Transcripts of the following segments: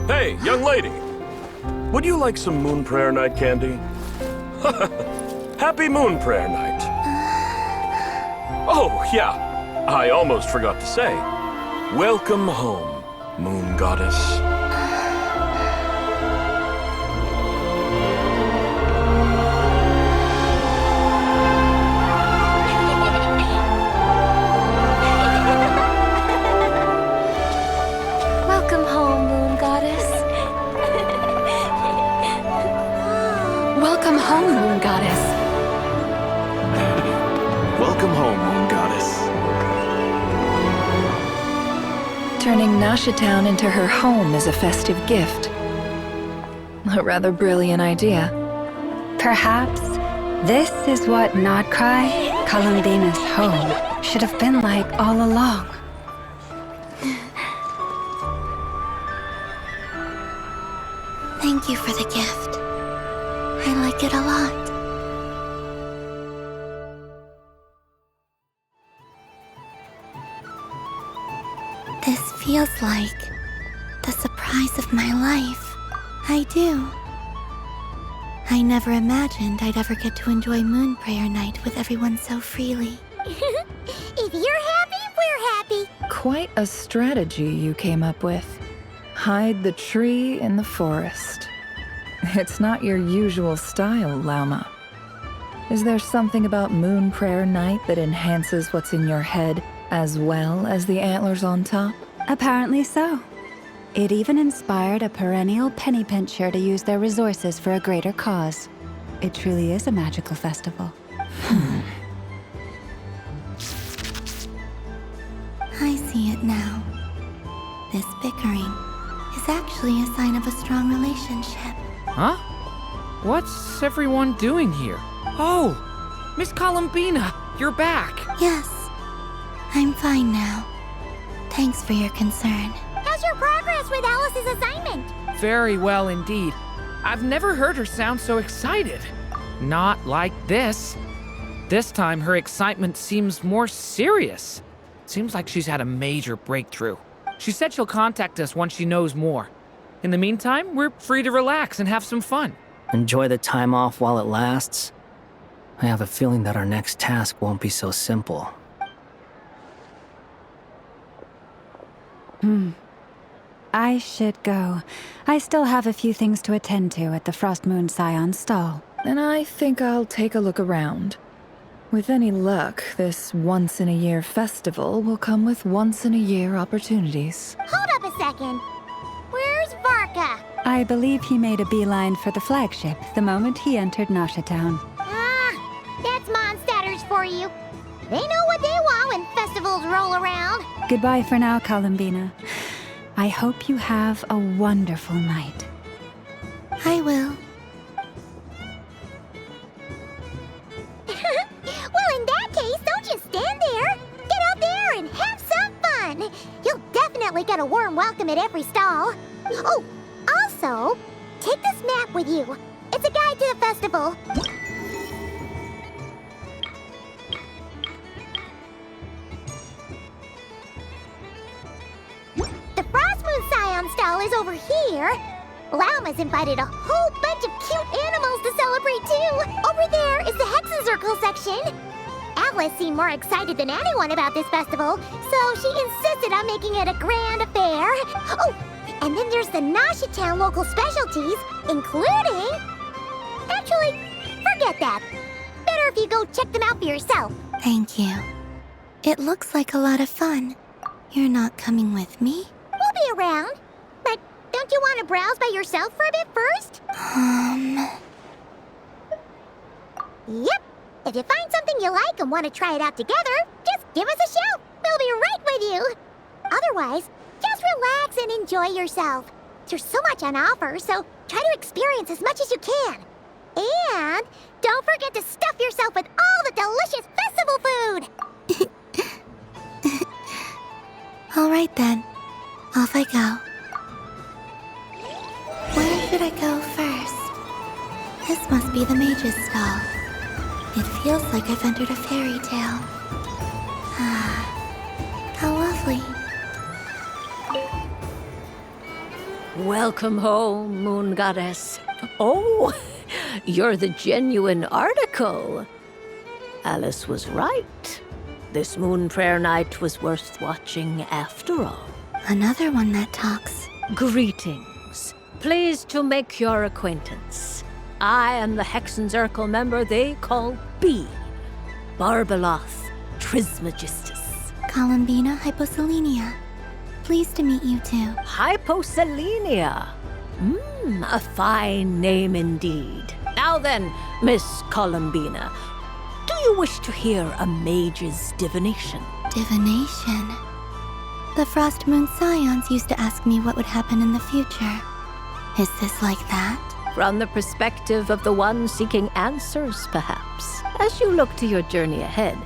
Hey, young lady. Would you like some Moon Prayer Night candy? Happy Moon Prayer Night. Oh, yeah. I almost forgot to say. Welcome home, Moon Goddess. Welcome home, Moon Goddess. Welcome home, Moon Goddess. Welcome home, Moon Goddess. Turning Nashitown into her home is a festive gift. A rather brilliant idea. Perhaps this is what Nod-Krai, Columbina's home, should have been like all along. Thank you for the gift. I like it a lot. This feels like the surprise of my life. I do. I never imagined I'd ever get to enjoy Moon Prayer Night with everyone so freely. If you're happy, we're happy. Quite a strategy you came up with. Hide the tree in the forest. It's not your usual style, Lauma. Is there something about Moon Prayer Night that enhances what's in your head as well as the antlers on top? Apparently so. It even inspired a perennial penny pincher to use their resources for a greater cause. It truly is a magical festival. I see it now. This bickering is actually a sign of a strong relationship. Huh? What's everyone doing here? Oh, Miss Columbina, you're back. Yes, I'm fine now. Thanks for your concern. How's your progress with Alice's assignment? Very well indeed. I've never heard her sound so excited. Not like this. This time her excitement seems more serious. Seems like she's had a major breakthrough. She said she'll contact us once she knows more. In the meantime, we're free to relax and have some fun. Enjoy the time off while it lasts. I have a feeling that our next task won't be so simple. I should go. I still have a few things to attend to at the Frost Moon Scion stall. And I think I'll take a look around. With any luck, this once-in-a-year festival will come with once-in-a-year opportunities. Hold up a second. Where's Varka? I believe he made a beeline for the flagship the moment he entered Nashitown. Ah, that's Mondstadters for you. They know what they want when festivals roll around. Goodbye for now, Columbina. I hope you have a wonderful night. I will. Well, in that case, don't just stand there. Get out there and have some fun. You'll definitely get a warm welcome at every stall. Oh, also, take this map with you. It's a guide to the festival. The Frost Moon Scion stall is over here. Lauma's invited a whole bunch of cute animals to celebrate too. Over there is the Hexen Circle section. Alice seemed more excited than anyone about this festival, so she insisted on making it a grand affair. Oh, and then there's the Nashitown local specialties, including... Actually, forget that. Better if you go check them out for yourself. Thank you. It looks like a lot of fun. You're not coming with me? We'll be around. But don't you want to browse by yourself for a bit first? Yep. If you find something you like and want to try it out together, just give us a shout. We'll be right with you. Otherwise, just relax and enjoy yourself. There's so much on offer, so try to experience as much as you can. And don't forget to stuff yourself with all the delicious festival food. All right then. Off I go. Where should I go first? This must be the mage's stall. It feels like I've entered a fairy tale. Welcome home, Moon Goddess. Oh, you're the genuine article. Alice was right. This moon prayer night was worth watching after all. Another one that talks. Greetings. Pleased to make your acquaintance. I am the Hexenzirkel member they call B. Barbeloth Trismegistus. Columbina Hyposelenia. Pleased to meet you too. Hyposelenia. A fine name indeed. Now then, Miss Columbina, do you wish to hear a mage's divination? Divination. The Frost Moon Scions used to ask me what would happen in the future. Is this like that? From the perspective of the one seeking answers, perhaps. As you look to your journey ahead,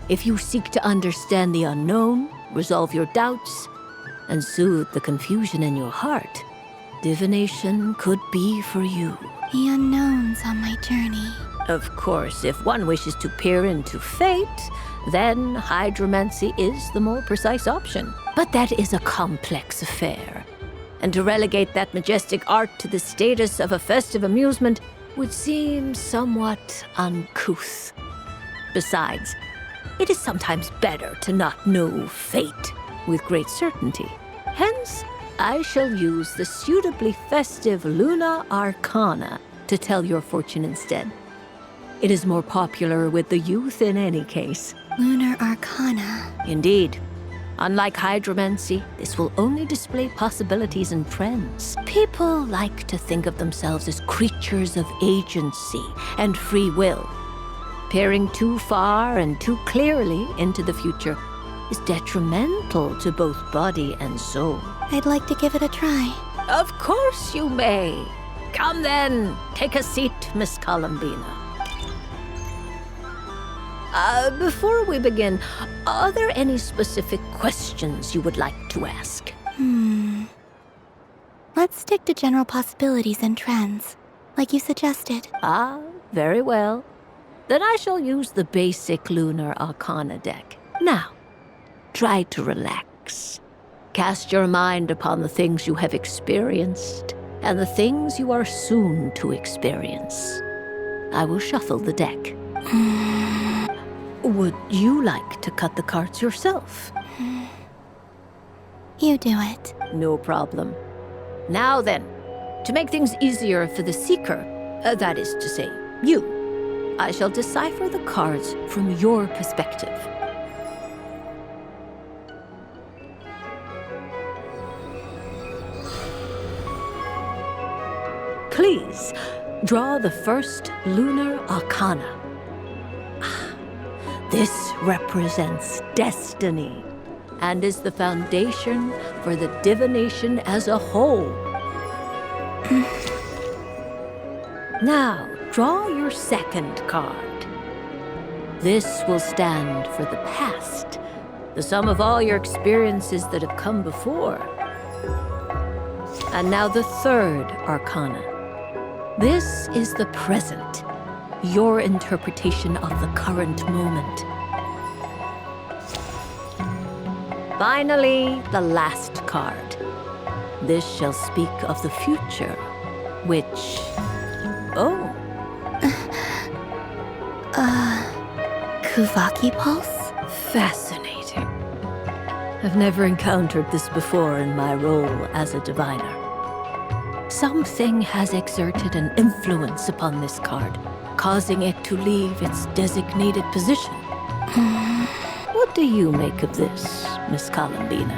if you seek to understand the unknown, resolve your doubts, and soothe the confusion in your heart, divination could be for you. The unknowns on my journey. Of course, if one wishes to peer into fate, then hydromancy is the more precise option. But that is a complex affair. And to relegate that majestic art to the status of a festive amusement would seem somewhat uncouth. Besides, it is sometimes better to not know fate with great certainty. Hence, I shall use the suitably festive Luna Arcana to tell your fortune instead. It is more popular with the youth in any case. Lunar Arcana. Indeed. Unlike hydromancy, this will only display possibilities and trends. People like to think of themselves as creatures of agency and free will. Peering too far and too clearly into the future is detrimental to both body and soul. I'd like to give it a try. Of course you may. Come then, take a seat, Miss Columbina. Before we begin, are there any specific questions you would like to ask? Let's stick to general possibilities and trends, like you suggested. Ah, very well. Then I shall use the basic Lunar Arcana deck. Now, try to relax. Cast your mind upon the things you have experienced and the things you are soon to experience. I will shuffle the deck. Would you like to cut the cards yourself? You do it. No problem. Now then, to make things easier for the seeker, that is to say, you, I shall decipher the cards from your perspective. Please, draw the first Lunar Arcana. This represents destiny and is the foundation for the divination as a whole. Now, draw your second card. This will stand for the past, the sum of all your experiences that have come before. And now the third Arcana. This is the present, your interpretation of the current moment. Finally, the last card. This shall speak of the future, which... Oh, Kuvaki Pulse? fascinating. I've never encountered this before in my role as a diviner. Something has exerted an influence upon this card, causing it to leave its designated position. What do you make of this, Miss Columbina?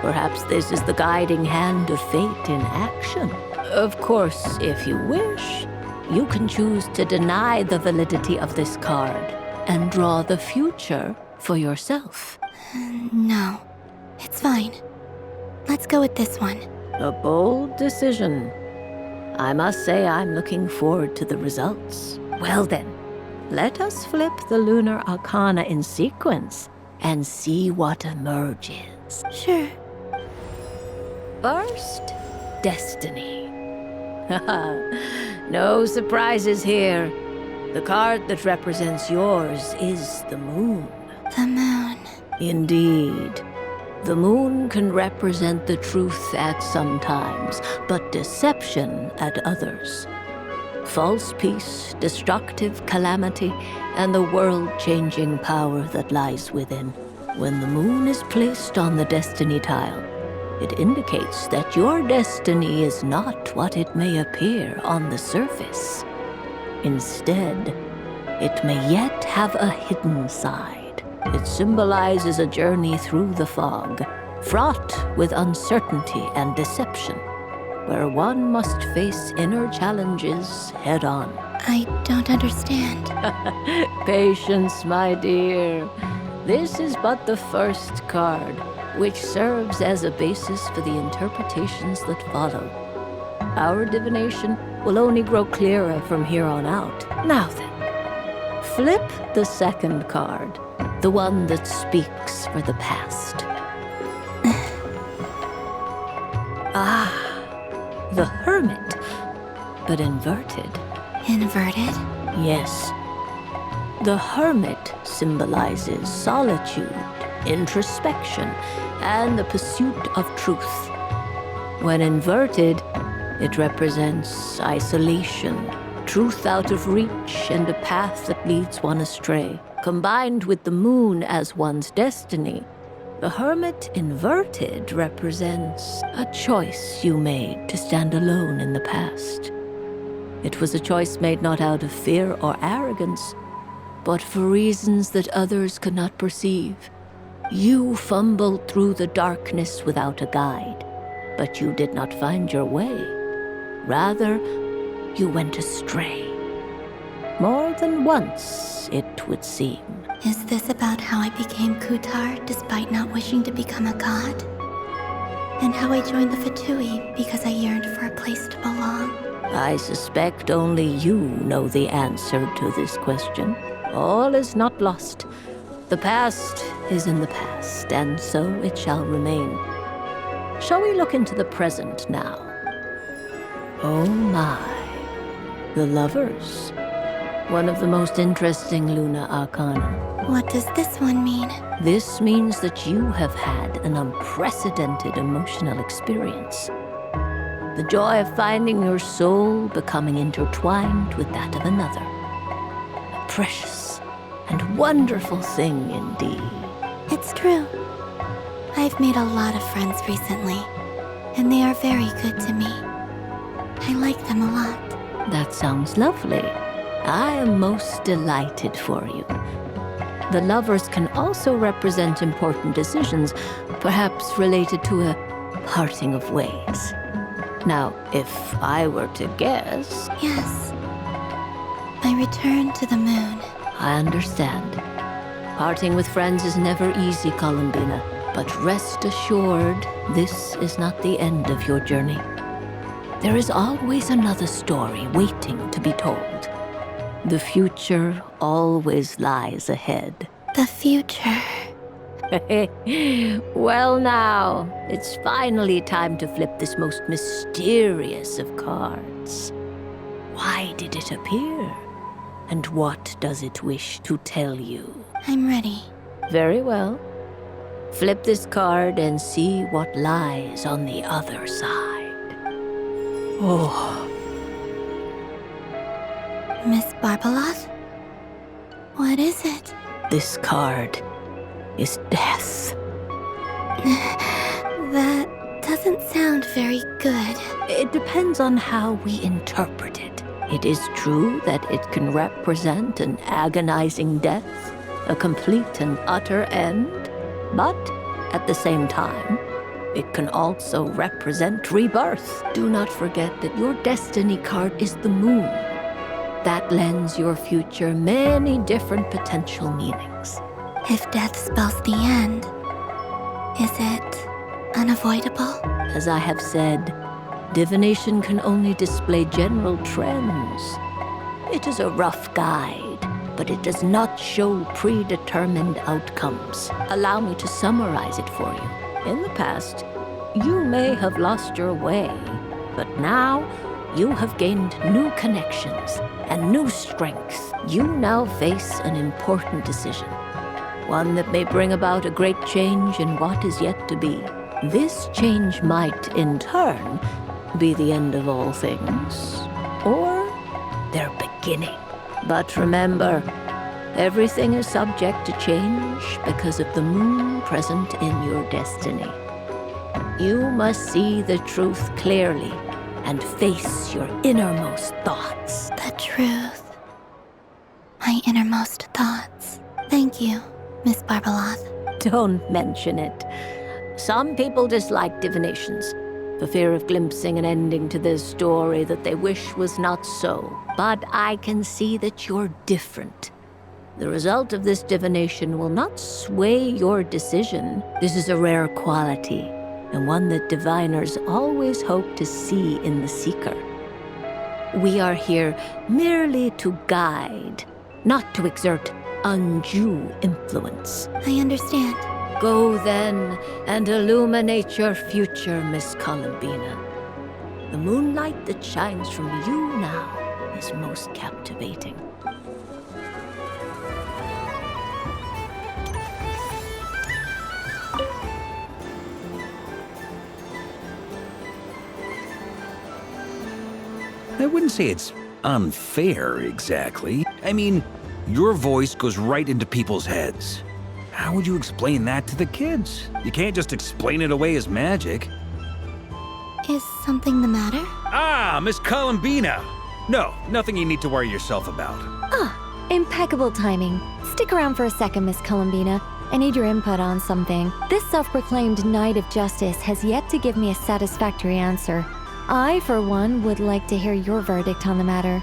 Perhaps this is the guiding hand of fate in action. Of course, if you wish, you can choose to deny the validity of this card and draw the future for yourself. No, it's fine. Let's go with this one. A bold decision. I must say I'm looking forward to the results. Well then, let us flip the Lunar Arcana in sequence and see what emerges. Sure. First, Destiny. No surprises here. The card that represents yours is the moon. The moon. Indeed. The moon can represent the truth at some times, but deception at others. False peace, destructive calamity, and the world-changing power that lies within. When the moon is placed on the destiny tile, it indicates that your destiny is not what it may appear on the surface. Instead, it may yet have a hidden side. It symbolizes a journey through the fog, fraught with uncertainty and deception, where one must face inner challenges head-on. I don't understand. Patience, my dear. This is but the first card, which serves as a basis for the interpretations that follow. Our divination will only grow clearer from here on out. Now then, flip the second card, the one that speaks for the past. The Hermit, but inverted. Inverted? Yes. The Hermit symbolizes solitude, introspection, and the pursuit of truth. When inverted, it represents isolation, truth out of reach, and a path that leads one astray. Combined with the moon as one's destiny, the Hermit inverted represents a choice you made to stand alone in the past. It was a choice made not out of fear or arrogance, but for reasons that others could not perceive. You fumbled through the darkness without a guide, but you did not find your way. Rather, you went astray. More than once, it would seem. Is this about how I became Kutar despite not wishing to become a god? And how I joined the Fatui because I yearned for a place to belong? I suspect only you know the answer to this question. All is not lost. The past is in the past, and so it shall remain. Shall we look into the present now? Oh my. The Lovers. One of the most interesting Luna Arcana. What does this one mean? This means that you have had an unprecedented emotional experience. The joy of finding your soul becoming intertwined with that of another. A precious and wonderful thing indeed. It's true. I've made a lot of friends recently, and they are very good to me. I like them a lot. That sounds lovely. I am most delighted for you. The Lovers can also represent important decisions, perhaps related to a parting of ways. Now, if I were to guess... Yes. My return to the moon. I understand. Parting with friends is never easy, Columbina. But rest assured, this is not the end of your journey. There is always another story waiting to be told. The future always lies ahead. The future. Well now, it's finally time to flip this most mysterious of cards. Why did it appear? And what does it wish to tell you? I'm ready. Very well. Flip this card and see what lies on the other side. Oh. Miss Barbeloth? What is it? This card is death. That doesn't sound very good. It depends on how we interpret it. It is true that it can represent an agonizing death, a complete and utter end, but at the same time, it can also represent rebirth. Do not forget that your destiny card is the moon. That lends your future many different potential meanings. If death spells the end, is it unavoidable? As I have said, divination can only display general trends. It is a rough guide, but it does not show predetermined outcomes. Allow me to summarize it for you. In the past, you may have lost your way, but now you have gained new connections and new strength. You now face an important decision. one that may bring about a great change in what is yet to be. This change might, in turn, be the end of all things, or their beginning. But remember, everything is subject to change because of the moon present in your destiny. You must see the truth clearly and face your innermost thoughts. The truth. My innermost thoughts. Thank you, Miss Barbeloth. Don't mention it. Some people dislike divinations, for fear of glimpsing an ending to their story that they wish was not so. But I can see that you're different. The result of this divination will not sway your decision. This is a rare quality, and one that diviners always hope to see in the seeker. We are here merely to guide, not to exert undue influence. I understand. Go then and illuminate your future, Miss Columbina. The moonlight that shines from you now is most captivating. I wouldn't say it's unfair exactly. I mean, your voice goes right into people's heads. How would you explain that to the kids? You can't just explain it away as magic. Is something the matter? Ah, Miss Columbina! No, nothing you need to worry yourself about. Impeccable timing. Stick around for a second, Miss Columbina. I need your input on something. This self-proclaimed Knight of Justice has yet to give me a satisfactory answer. I, for one, would like to hear your verdict on the matter.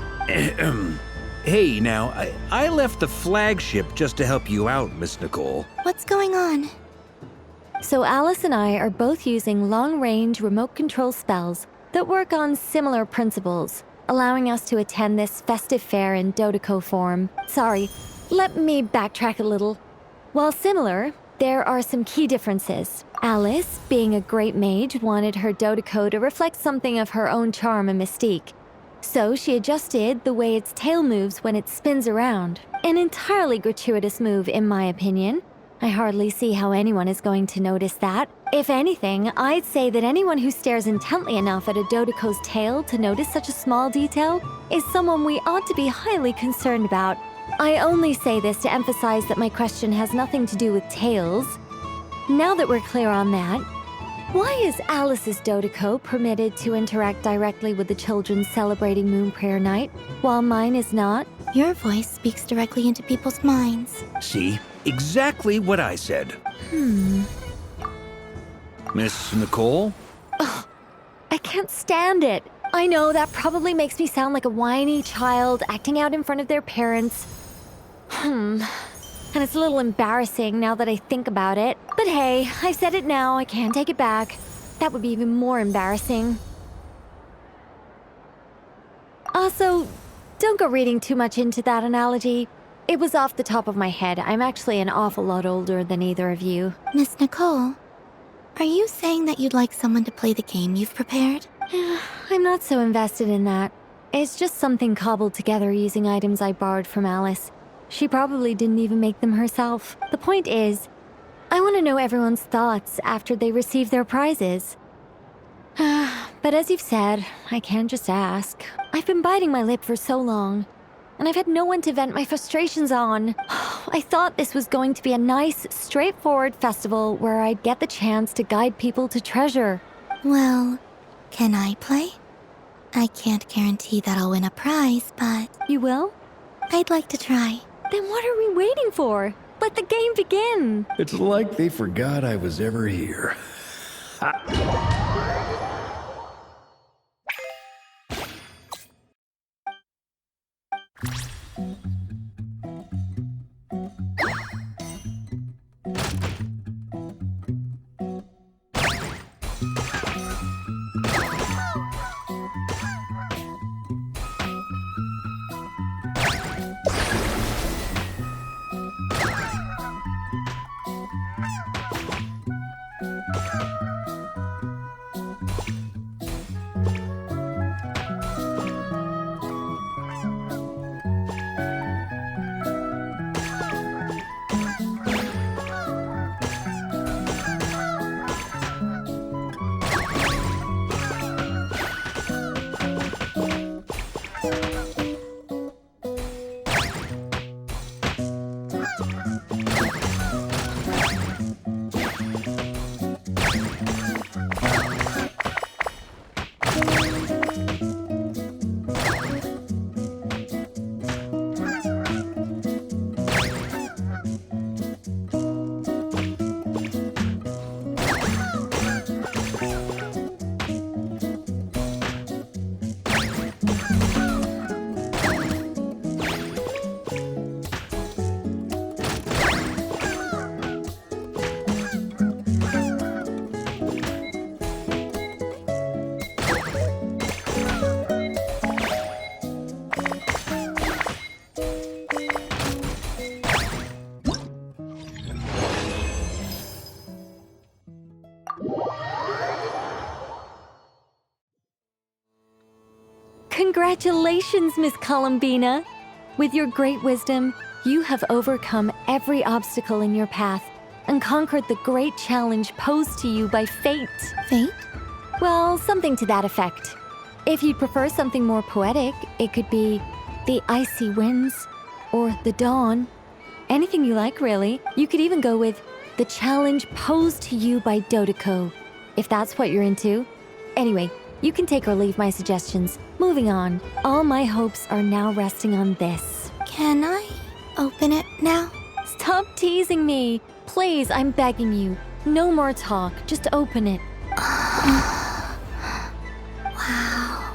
Hey, now, I left the flagship just to help you out, Miss Nicole. What's going on? So Alice and I are both using long-range remote control spells that work on similar principles, allowing us to attend this festive fair in Dodeco form. Sorry, let me backtrack a little. While similar, there are some key differences. Alice, being a great mage, wanted her Dodeco to reflect something of her own charm and mystique. So she adjusted the way its tail moves when it spins around. An entirely gratuitous move, in my opinion. I hardly see how anyone is going to notice that. If anything, I'd say that anyone who stares intently enough at a Dodeco's tail to notice such a small detail is someone we ought to be highly concerned about. I only say this to emphasize that my question has nothing to do with tails. Now that we're clear on that, why is Alice's Dodeco permitted to interact directly with the children celebrating Moon Prayer Night, while mine is not? Your voice speaks directly into people's minds. See? Exactly what I said. Miss Nicole? I can't stand it. I know that probably makes me sound like a whiny child acting out in front of their parents. And it's a little embarrassing now that I think about it. But hey, I've said it now, I can't take it back. That would be even more embarrassing. Also, don't go reading too much into that analogy. It was off the top of my head. I'm actually an awful lot older than either of you. Miss Nicole, are you saying that you'd like someone to play the game you've prepared? I'm not so invested in that. It's just something cobbled together using items I borrowed from Alice. She probably didn't even make them herself. The point is, I want to know everyone's thoughts after they receive their prizes. But as you've said, I can't just ask. I've been biting my lip for so long, and I've had no one to vent my frustrations on. I thought this was going to be a nice, straightforward festival where I'd get the chance to guide people to treasure. Well, can I play? I can't guarantee that I'll win a prize, but You will? I'd like to try. Then what are we waiting for? Let the game begin! It's like they forgot I was ever here. Congratulations, Miss Columbina! With your great wisdom, you have overcome every obstacle in your path and conquered the great challenge posed to you by fate. Fate? Well, something to that effect. If you'd prefer something more poetic, it could be the icy winds or the dawn. Anything you like, really. You could even go with the challenge posed to you by Dodoko, if that's what you're into. Anyway, you can take or leave my suggestions. Moving on. All my hopes are now resting on this. Can I open it now? Stop teasing me. Please, I'm begging you. No more talk. Just open it. Wow.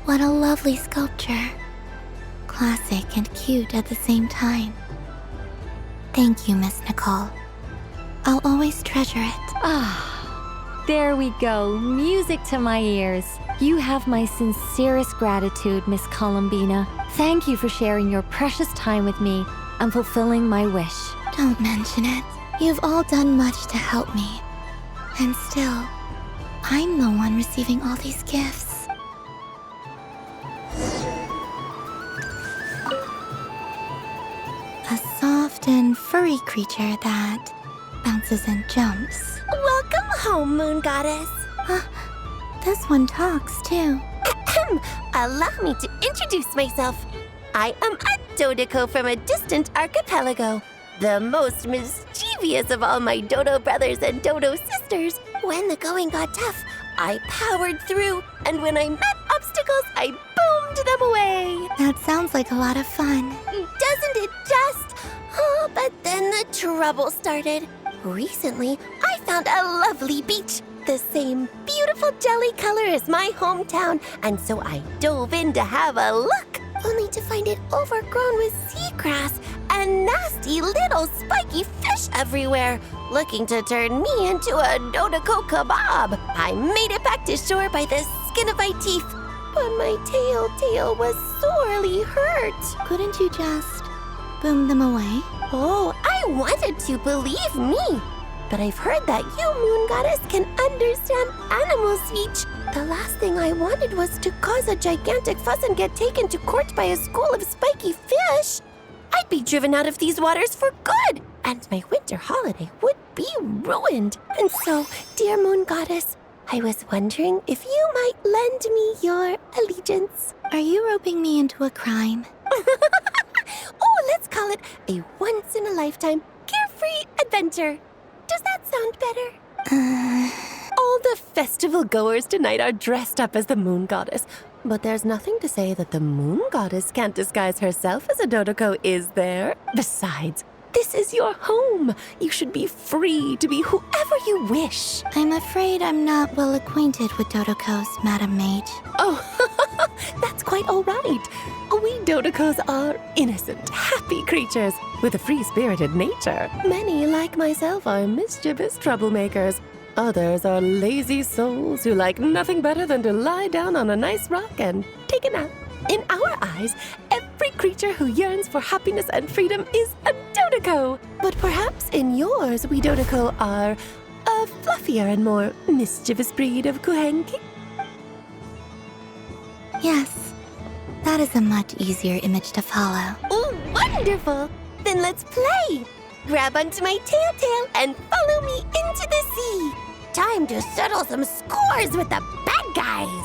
What a lovely sculpture. Classic and cute at the same time. Thank you, Miss Nicole. I'll always treasure it. There we go. Music to my ears. You have my sincerest gratitude, Miss Columbina. Thank you for sharing your precious time with me and fulfilling my wish. Don't mention it. You've all done much to help me. And still, I'm the one receiving all these gifts. A soft and furry creature that bounces and jumps. Welcome home, Moon Goddess. This one talks too. Allow me to introduce myself. I am a Dodoko from a distant archipelago, the most mischievous of all my Dodo brothers and Dodo sisters. When the going got tough, I powered through, and when I met obstacles, I boomed them away. That sounds like a lot of fun. Doesn't it just? Oh, but then the trouble started. Recently, I found a lovely beach, the same beautiful jelly color as my hometown, and so I dove in to have a look, only to find it overgrown with seagrass and nasty little spiky fish everywhere, looking to turn me into a Dodoko kebab. I made it back to shore by the skin of my teeth, but my tail was sorely hurt. Couldn't you just boom them away? Oh, I wanted to, believe me. But I've heard that you, Moon Goddess, can understand animal speech. The last thing I wanted was to cause a gigantic fuss and get taken to court by a school of spiky fish. I'd be driven out of these waters for good, and my winter holiday would be ruined. And so, dear Moon Goddess, I was wondering if you might lend me your allegiance. Are you roping me into a crime? Oh, let's call it a once-in-a-lifetime carefree adventure. Does that sound better? All the festival goers tonight are dressed up as the Moon Goddess, but there's nothing to say that the Moon Goddess can't disguise herself as a Dodoko, is there? Besides, this is your home. You should be free to be whoever you wish. I'm afraid I'm not well acquainted with Dodokos, Madam Mage. Oh, that's quite all right. We Dodokos are innocent, happy creatures with a free-spirited nature. Many, like myself, are mischievous troublemakers. Others are lazy souls who like nothing better than to lie down on a nice rock and take a nap. In our eyes, every creature who yearns for happiness and freedom is a Dodoko. But perhaps in yours, we Dodoko are a fluffier and more mischievous breed of Kuhenki. Yes, that is a much easier image to follow. Oh, wonderful! Then let's play! Grab onto my tail and follow me into the sea! Time to settle some scores with the bad guys!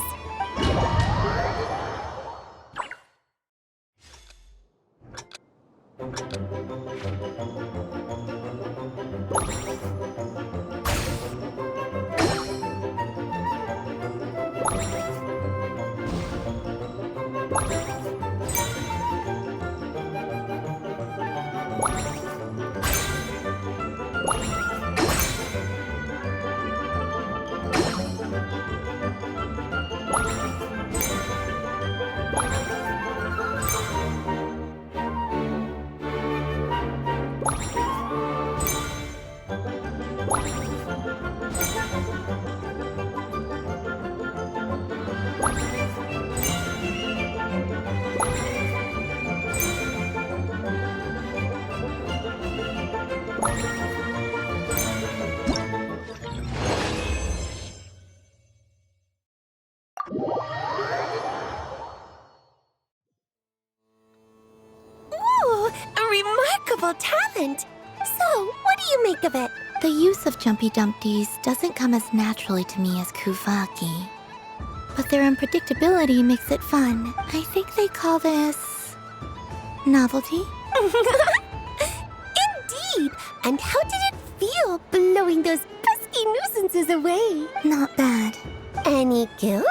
remarkable talent. So, what do you make of it? The use of Jumpy Dumpties doesn't come as naturally to me as Kuvaki. But their unpredictability makes it fun. I think they call this... novelty? Indeed! And how did it feel blowing those pesky nuisances away? Not bad. Any guilt?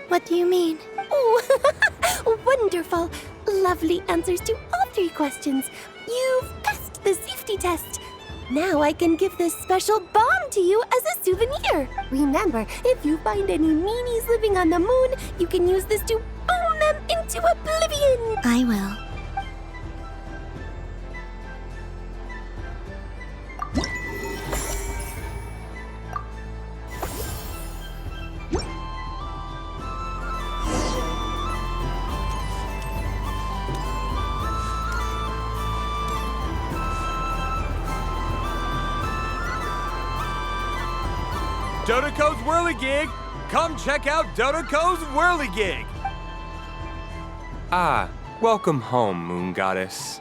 What do you mean? Oh, wonderful! Lovely answers to all 3 questions. You've passed the safety test. Now I can give this special bomb to you as a souvenir. Remember, if you find any meanies living on the moon, you can use this to boom them into oblivion. I will. Dodoko's Whirligig! Come check out Dodoko's Whirligig! Ah, welcome home, Moon Goddess.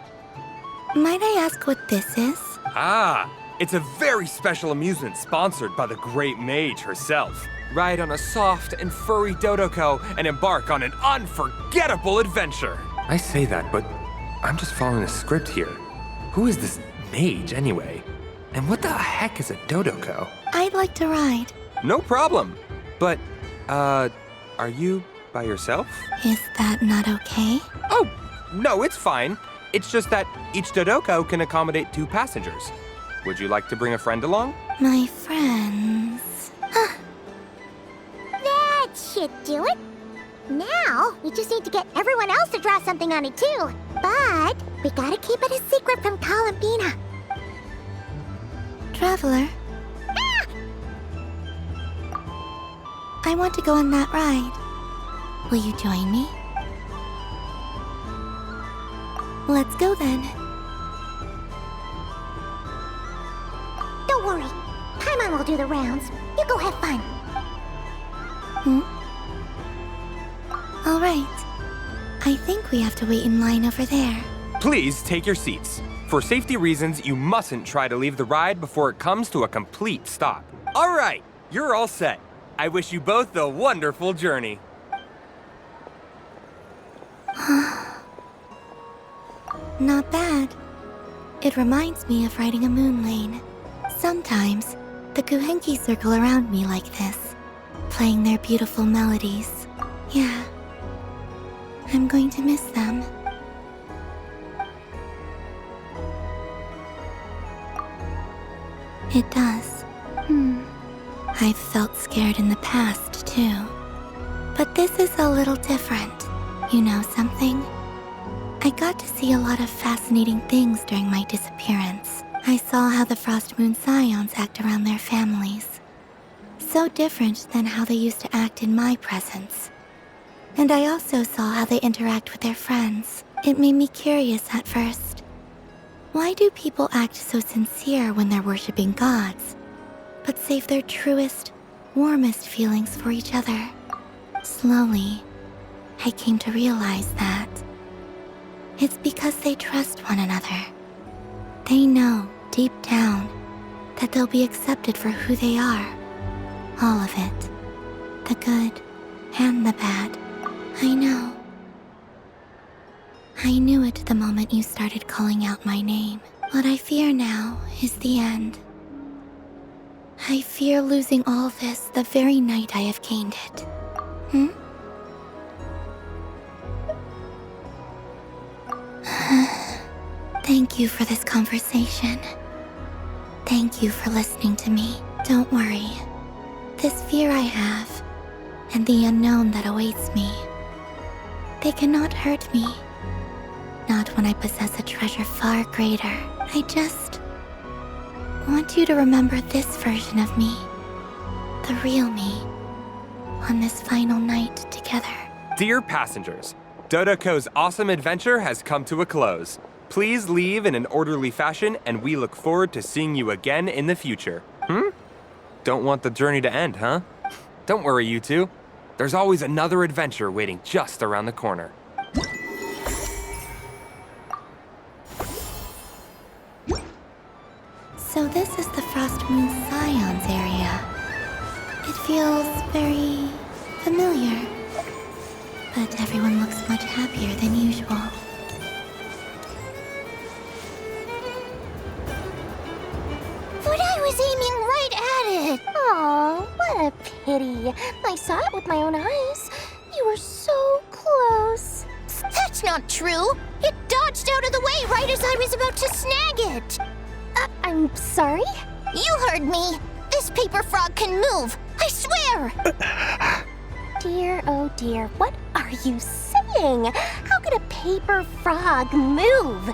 Might I ask what this is? Ah, it's a very special amusement sponsored by the great mage herself. Ride on a soft and furry Dodoko and embark on an unforgettable adventure. I say that, but I'm just following a script here. Who is this mage, anyway? And what the heck is a Dodoko? I'd like to ride. No problem. But, are you by yourself? Is that not okay? Oh, no, it's fine. It's just that each Dodoko can accommodate 2 passengers. Would you like to bring a friend along? My friends... That should do it. Now, we just need to get everyone else to draw something on it too. But we gotta keep it a secret from Tal and Bina. Traveler. Ah! I want to go on that ride. Will you join me? Let's go then. Don't worry. Paimon will do the rounds. You go have fun. All right. I think we have to wait in line over there. Please take your seats. For safety reasons, you mustn't try to leave the ride before it comes to a complete stop. All right, you're all set. I wish you both a wonderful journey. Not bad. It reminds me of riding a moon lane. Sometimes, the Kuhenki circle around me like this, playing their beautiful melodies. Yeah. I'm going to miss them. It does. I've felt scared in the past, too. But this is a little different. You know something? I got to see a lot of fascinating things during my disappearance. I saw how the Frost Moon Scions act around their families. So different than how they used to act in my presence. And I also saw how they interact with their friends. It made me curious at first. Why do people act so sincere when they're worshipping gods, but save their truest, warmest feelings for each other? Slowly, I came to realize that it's because they trust one another. They know, deep down, that they'll be accepted for who they are. All of it. The good and the bad. I know. I knew it the moment you started calling out my name. What I fear now is the end. I fear losing all this the very night I have gained it. Thank you for this conversation. Thank you for listening to me. Don't worry. This fear I have, and the unknown that awaits me, they cannot hurt me. Not when I possess a treasure far greater. I just want you to remember this version of me, the real me, on this final night together. Dear passengers, Dodoko's awesome adventure has come to a close. Please leave in an orderly fashion, and we look forward to seeing you again in the future. Don't want the journey to end, huh? Don't worry, you two. There's always another adventure waiting just around the corner. Frost Moon Scion's area. It feels very familiar. But everyone looks much happier than usual. But I was aiming right at it! Aw, what a pity. I saw it with my own eyes. You were so close. That's not true! It dodged out of the way right as I was about to snag it! I'm sorry? You heard me! This paper frog can move! I swear! Dear, oh dear, what are you saying? How could a paper frog move?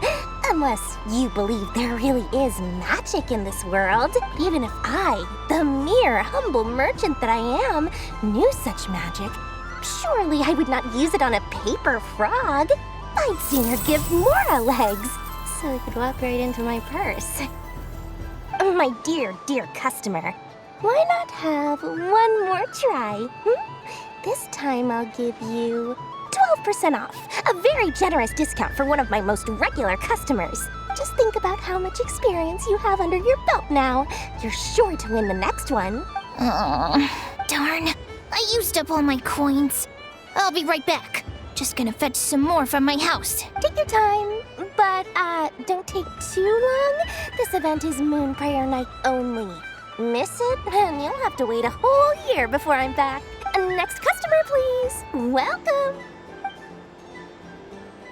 Unless you believe there really is magic in this world. Even if I, the mere humble merchant that I am, knew such magic, surely I would not use it on a paper frog. I'd sooner give Mora legs, so it could walk right into my purse. My dear, dear customer, why not have one more try? This time I'll give you 12% off, a very generous discount for one of my most regular customers. Just think about how much experience you have under your belt now. You're sure to win the next one. Darn, I used up all my coins. I'll be right back. Just gonna fetch some more from my house. Take your time, but don't take too long. This event is Moon Prayer Night only. Miss it, and you'll have to wait a whole year before I'm back. Next customer, please. Welcome.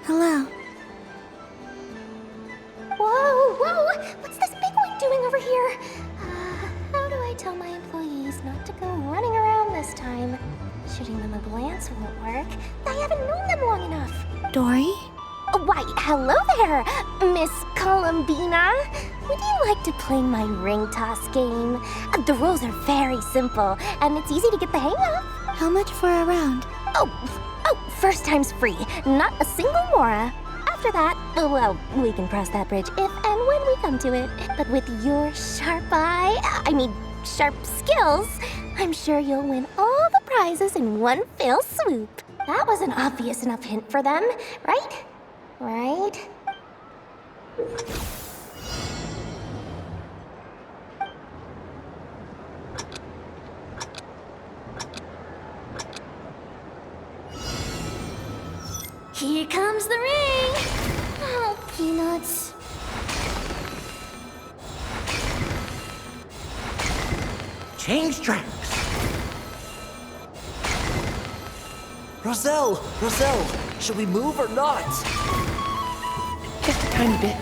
Hello. Whoa, whoa! What's this big one doing over here? How do I tell my employees not to go running around this time? Shooting them a glance won't work. I haven't known them long enough. Dory? Why, hello there, Miss Columbina. Would you like to play my ring toss game? The rules are very simple, and it's easy to get the hang of. How much for a round? Oh, first time's free. Not a single Mora. After that, well, we can cross that bridge if and when we come to it. But with your sharp sharp skills, I'm sure you'll win all the prizes in one fell swoop. That was an obvious enough hint for them, right? Right? Here comes the ring! Oh, peanuts. Change tracks! Roselle! Should we move or not? Just a tiny bit.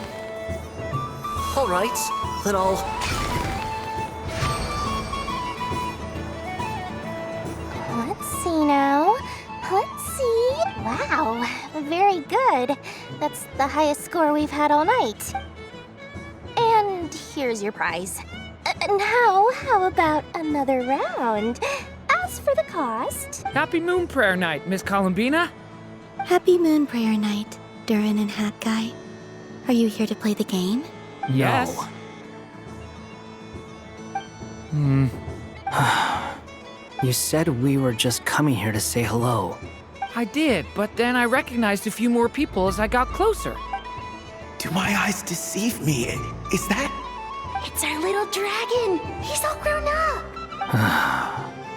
All right, then I'll... Let's see now. Let's see. Wow, very good. That's the highest score we've had all night. And here's your prize. Now, how about another round? As for the cost... Happy Moon Prayer Night, Miss Columbina. Happy Moon Prayer Night, Durin and Hat Guy. Are you here to play the game? Yes. No. You said we were just coming here to say hello. I did, but then I recognized a few more people as I got closer. Do my eyes deceive me? Is that... It's our little dragon. He's all grown up.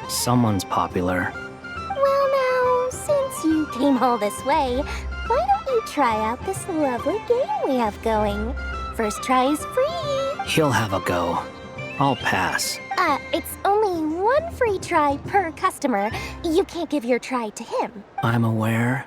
Someone's popular. Well now, since you came all this way, why don't you try out this lovely game we have going? First try is free. He'll have a go. I'll pass. It's only one free try per customer. You can't give your try to him. I'm aware.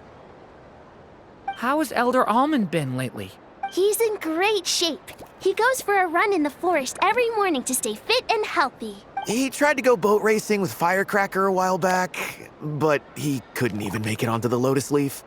How has Elder Almond been lately? He's in great shape. He goes for a run in the forest every morning to stay fit and healthy. He tried to go boat racing with Firecracker a while back, but he couldn't even make it onto the Lotus Leaf.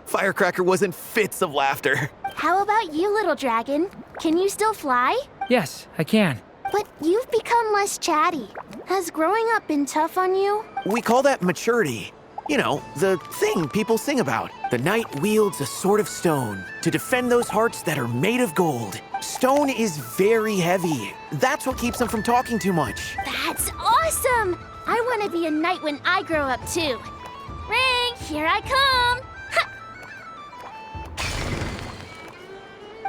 Firecracker was in fits of laughter. How about you, little dragon? Can you still fly? Yes, I can. But you've become less chatty. Has growing up been tough on you? We call that maturity. You know, the thing people sing about. The knight wields a sword of stone to defend those hearts that are made of gold. Stone is very heavy. That's what keeps him from talking too much. That's awesome! I want to be a knight when I grow up too. Ring, here I come! Ha!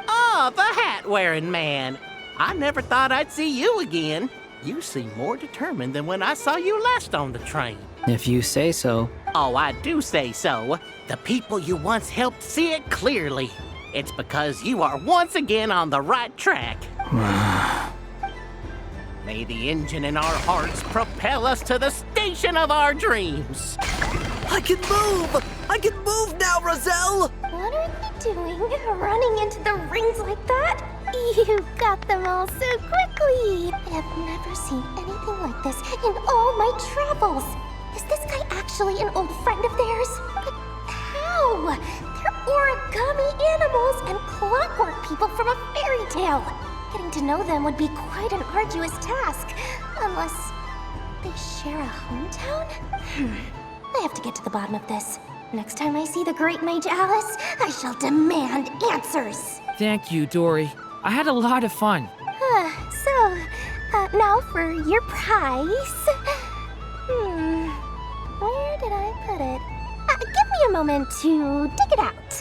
Oh, the hat-wearing man. I never thought I'd see you again. You seem more determined than when I saw you last on the train. If you say so. Oh, I do say so. The people you once helped see it clearly. It's because you are once again on the right track. May the engine in our hearts propel us to the station of our dreams. I can move! I can move now, Roselle! What are you doing? Running into the rings like that? You got them all so quickly! I have never seen anything like this in all my travels. Is this guy actually an old friend of theirs? But how? They're origami animals and clockwork people from a fairy tale. Getting to know them would be quite an arduous task, unless they share a hometown? I have to get to the bottom of this. Next time I see the Great Mage Alice, I shall demand answers. Thank you, Dory. I had a lot of fun. Now for your prize. Where did I put it? Give me a moment to dig it out.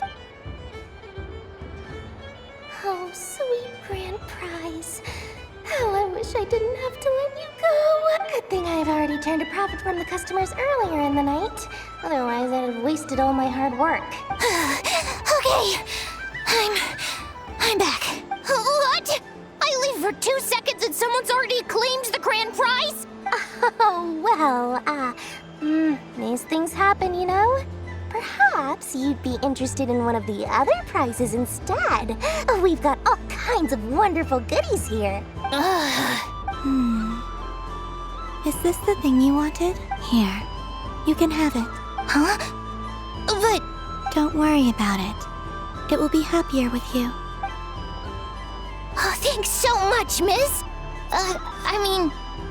Oh, sweet grand prize. How I wish I didn't have to let you go. Good thing I have already turned a profit from the customers earlier in the night. Otherwise, I'd have wasted all my hard work. Okay, I'm back. What? I leave for 2 seconds and someone's already claimed the grand prize? Oh, well, these things happen, you know? Perhaps you'd be interested in one of the other prizes instead. We've got all kinds of wonderful goodies here. Is this the thing you wanted? Here. You can have it. Huh? But... Don't worry about it. It will be happier with you. Oh, thanks so much, miss.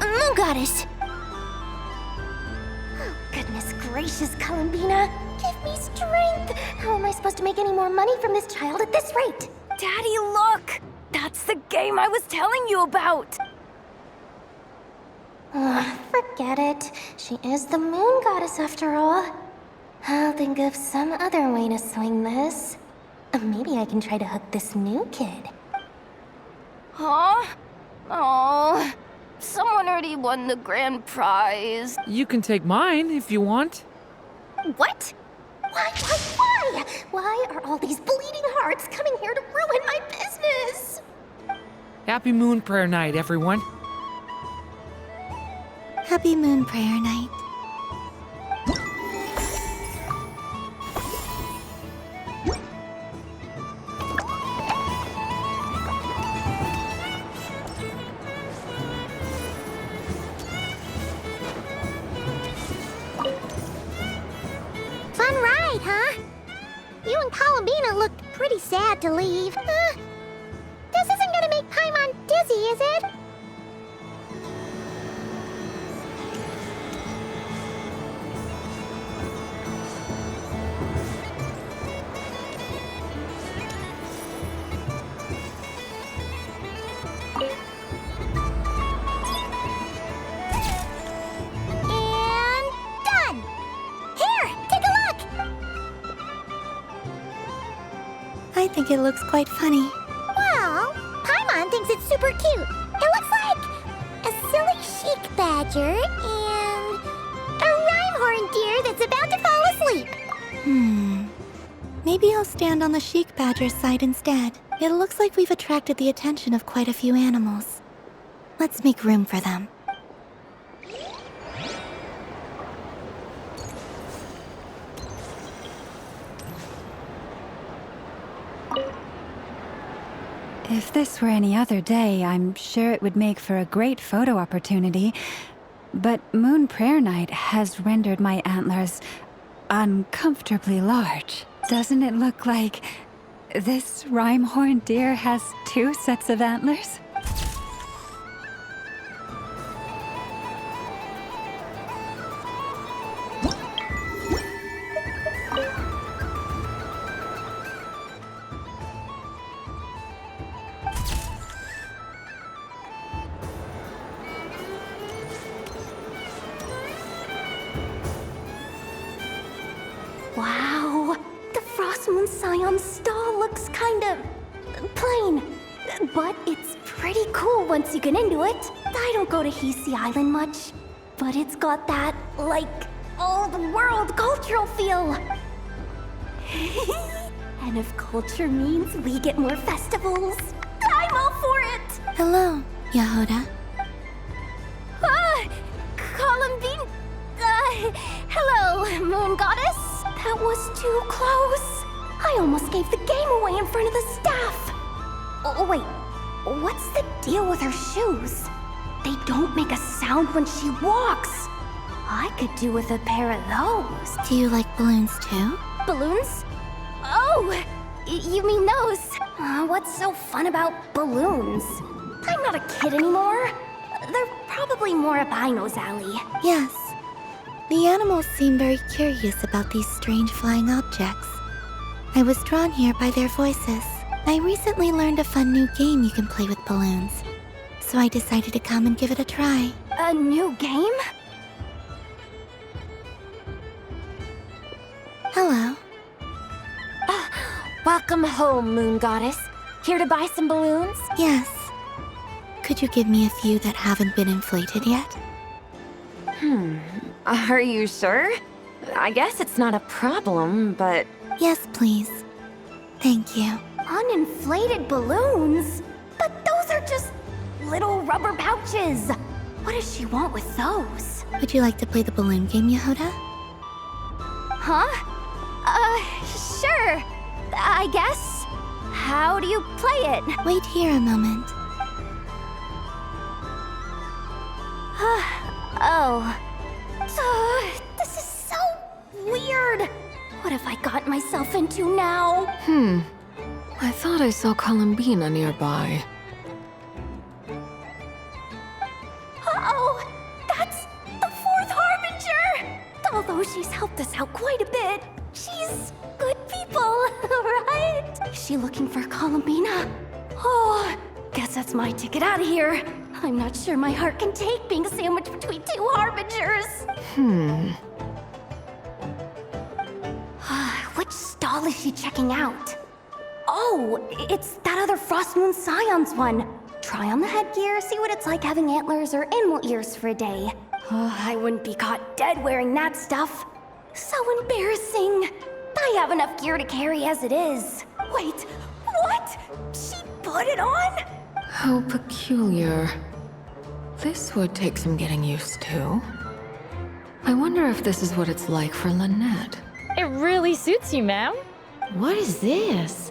Moon Goddess. Oh, goodness gracious, Columbina. Give me strength. How am I supposed to make any more money from this child at this rate? Daddy, look! That's the game I was telling you about! Forget it. She is the Moon Goddess after all. I'll think of some other way to swing this. Maybe I can try to hook this new kid. Huh? Oh, someone already won the grand prize. You can take mine if you want. What? Why? Why are all these bleeding hearts coming here to ruin my business? Happy Moon Prayer Night, everyone. Happy Moon Prayer Night. Fun ride, huh? You and Columbina looked pretty sad to leave. This isn't gonna make Paimon dizzy, is it? And done! Here, take a look! I think it looks quite funny. Well, Paimon thinks it's super cute. It looks like a silly chic badger and a rhyme-horn deer that's about to fall asleep. Maybe I'll stand on the chic badger's side instead. It looks like we've attracted the attention of quite a few animals. Let's make room for them. If this were any other day, I'm sure it would make for a great photo opportunity. But Moon Prayer Night has rendered my antlers uncomfortably large. Doesn't it look like this rhyme-horn deer has 2 sets of antlers? Wow, the Frost Moon Scion stall looks kind of plain, but it's pretty cool once you get into it. I don't go to Hisi Island much, but it's got that, like, old-world cultural feel. And if culture means we get more festivals, I'm all for it! Hello, Yehoda. Columbine... hello, Moon Goddess. That was too close. I almost gave the game away in front of the staff. Oh, wait. What's the deal with her shoes? They don't make a sound when she walks. I could do with a pair of those. Do you like balloons too? Balloons? Oh, you mean those? What's so fun about balloons? I'm not a kid anymore. They're probably more up Aino's alley. Yes. The animals seem very curious about these strange flying objects. I was drawn here by their voices. I recently learned a fun new game you can play with balloons, so I decided to come and give it a try. A new game? Hello. Welcome home, Moon Goddess. Here to buy some balloons? Yes. Could you give me a few that haven't been inflated yet? Are you sure? I guess it's not a problem, but... Yes, please. Thank you. Uninflated balloons? But those are just little rubber pouches. What does she want with those? Would you like to play the balloon game, Yehoda? Huh? Sure. I guess. How do you play it? Wait here a moment. This is so weird. What have I got myself into now? I thought I saw Columbina nearby. Uh-oh! That's the fourth Harbinger! Although she's helped us out quite a bit, she's good people, right? Is she looking for Columbina? Oh, guess that's my ticket out of here. I'm not sure my heart can take being sandwiched between two Harbingers. Which stall is she checking out? Oh, it's that other Frost Moon Scion's one. Try on the headgear, see what it's like having antlers or animal ears for a day. Oh, I wouldn't be caught dead wearing that stuff. So embarrassing. I have enough gear to carry as it is. Wait, what? She put it on? How peculiar. This would take some getting used to. I wonder if this is what it's like for Lynette. It really suits you, ma'am. What is this?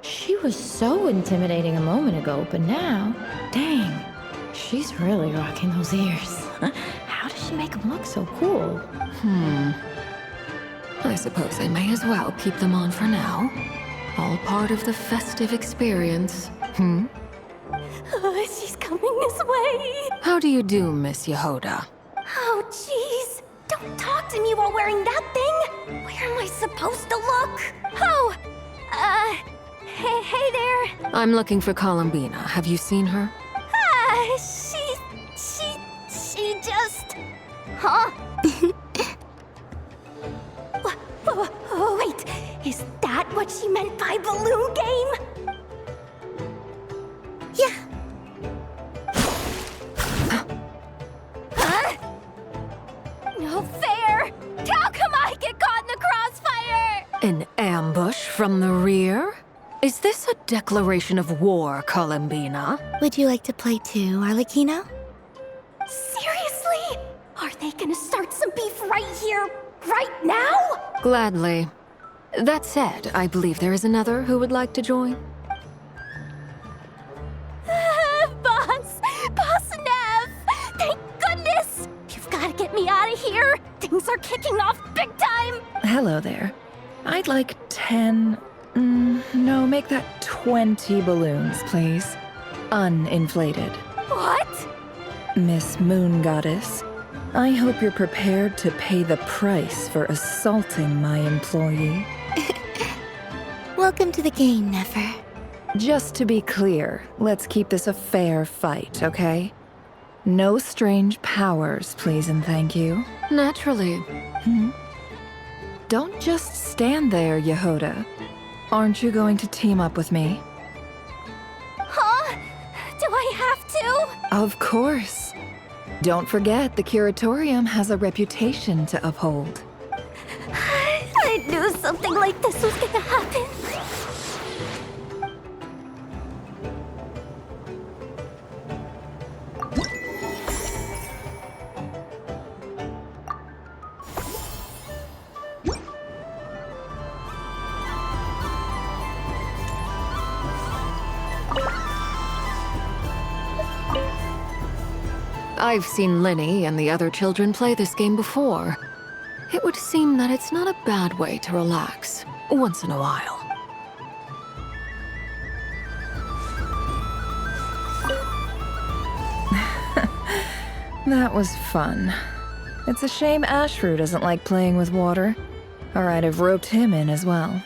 She was so intimidating a moment ago, but now, dang, she's really rocking those ears. How does she make them look so cool? I suppose I may as well keep them on for now. All part of the festive experience. She's coming this way. How do you do, Miss Yehoda? Oh, jeez. Don't talk to me while wearing that thing. Where am I supposed to look? Oh, hey there. I'm looking for Columbina. Have you seen her? She just... Huh? Wait, is that what she meant by balloon game? Yeah. Huh? No fair! How come I get caught in the crossfire? An ambush from the rear? Is this a declaration of war, Columbina? Would you like to play too, Arlecchino? Seriously? Are they gonna start some beef right here, right now? Gladly. That said, I believe there is another who would like to join. Boss Nev! Thank goodness! You've gotta get me out of here! Things are kicking off big time! Hello there. I'd like 10... no, make that 20 balloons, please. Uninflated. What? Miss Moon Goddess, I hope you're prepared to pay the price for assaulting my employee. Welcome to the game, Nefer. Just to be clear, let's keep this a fair fight, okay? No strange powers, please and thank you. Naturally. Don't just stand there, Yehoda. Aren't you going to team up with me? Huh? Do I Of course. Don't forget, the curatorium has a reputation to uphold. I knew something like this was gonna happen. I've seen Lenny and the other children play this game before. It would seem that it's not a bad way to relax, once in a while. That was fun. It's a shame Ashfru doesn't like playing with water, or I'd have roped him in as well.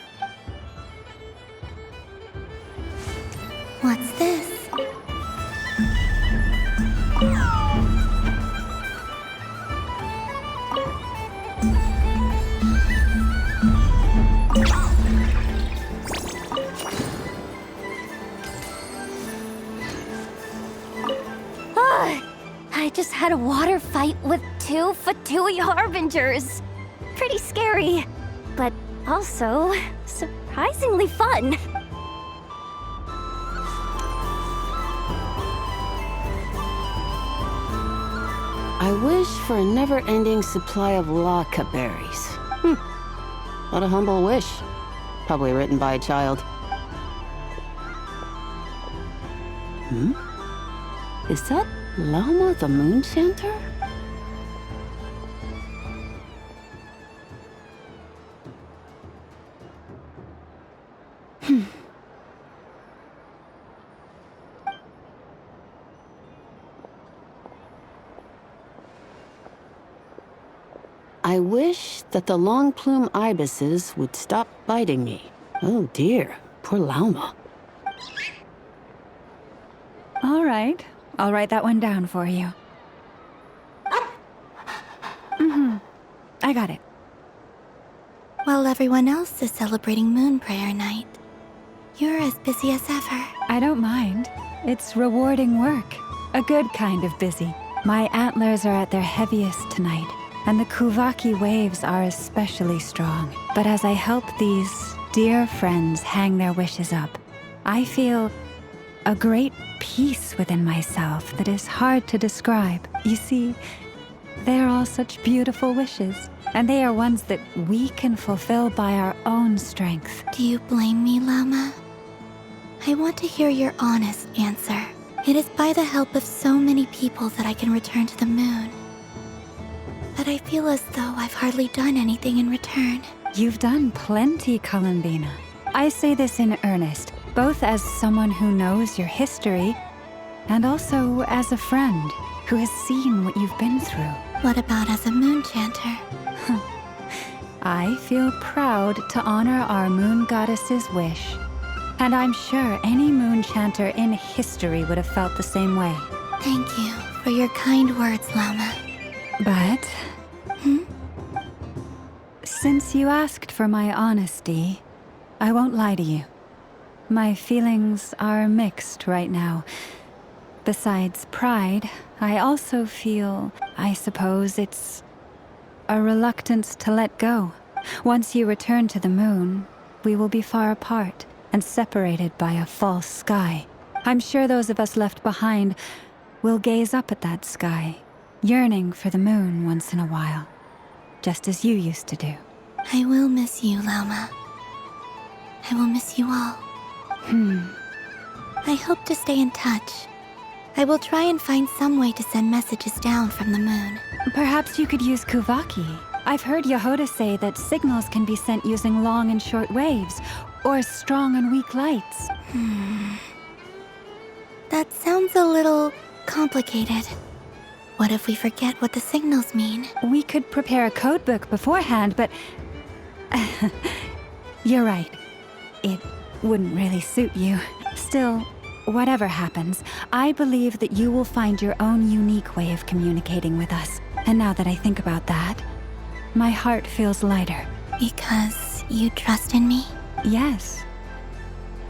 What's this? I just had a water fight with 2 Fatui Harbingers. Pretty scary, but also surprisingly fun. I wish for a never-ending supply of Laka berries. What a humble wish. Probably written by a child. Is that Lauma the Moon Chanter? I wish that the long plume ibises would stop biting me. Oh dear, poor Lauma. All right, I'll write that one down for you. I got it. While everyone else is celebrating Moon Prayer Night, you're as busy as ever. I don't mind. It's rewarding work. A good kind of busy. My antlers are at their heaviest tonight, and the Kuvaki waves are especially strong. But as I help these dear friends hang their wishes up, I feel a great peace within myself that is hard to describe. You see, they're all such beautiful wishes, and they are ones that we can fulfill by our own strength. Do you blame me, Llama? I want to hear your honest answer. It is by the help of so many people that I can return to the moon. But I feel as though I've hardly done anything in return. You've done plenty, Columbina. I say this in earnest, both as someone who knows your history, and also as a friend who has seen what you've been through. What about as a moon chanter? I feel proud to honor our moon goddess's wish. And I'm sure any moon chanter in history would have felt the same way. Thank you for your kind words, Llama. But... since you asked for my honesty, I won't lie to you. My feelings are mixed right now. Besides pride, I also feel, I suppose it's a reluctance to let go. Once you return to the moon, we will be far apart and separated by a false sky. I'm sure those of us left behind will gaze up at that sky, yearning for the moon once in a while, just as you used to do. I will miss you, Llama. I will miss you all. I hope to stay in touch. I will try and find some way to send messages down from the moon. Perhaps you could use Kuvaki. I've heard Yehoda say that signals can be sent using long and short waves, or strong and weak lights. That sounds a little complicated. What if we forget what the signals mean? We could prepare a codebook beforehand, but... You're right. It wouldn't really suit you. Still, whatever happens, I believe that you will find your own unique way of communicating with us. And now that I think about that, my heart feels lighter. Because you trust in me? Yes.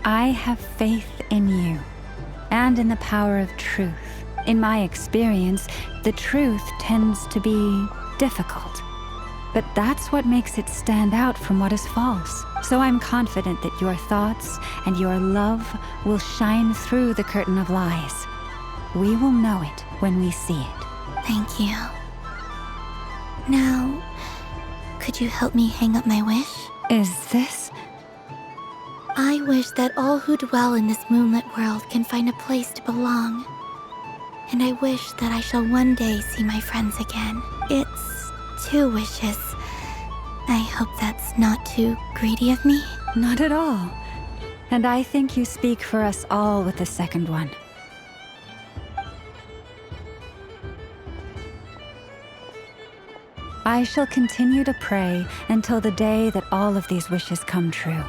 I have faith in you, and in the power of truth. In my experience, the truth tends to be difficult. But that's what makes it stand out from what is false. So I'm confident that your thoughts and your love will shine through the curtain of lies. We will know it when we see it. Thank you. Now, could you help me hang up my wish? Is this? I wish that all who dwell in this moonlit world can find a place to belong. And I wish that I shall one day see my friends again. It's 2 wishes. I hope that's not too greedy of me. Not at all. And I think you speak for us all with the second one. I shall continue to pray until the day that all of these wishes come true.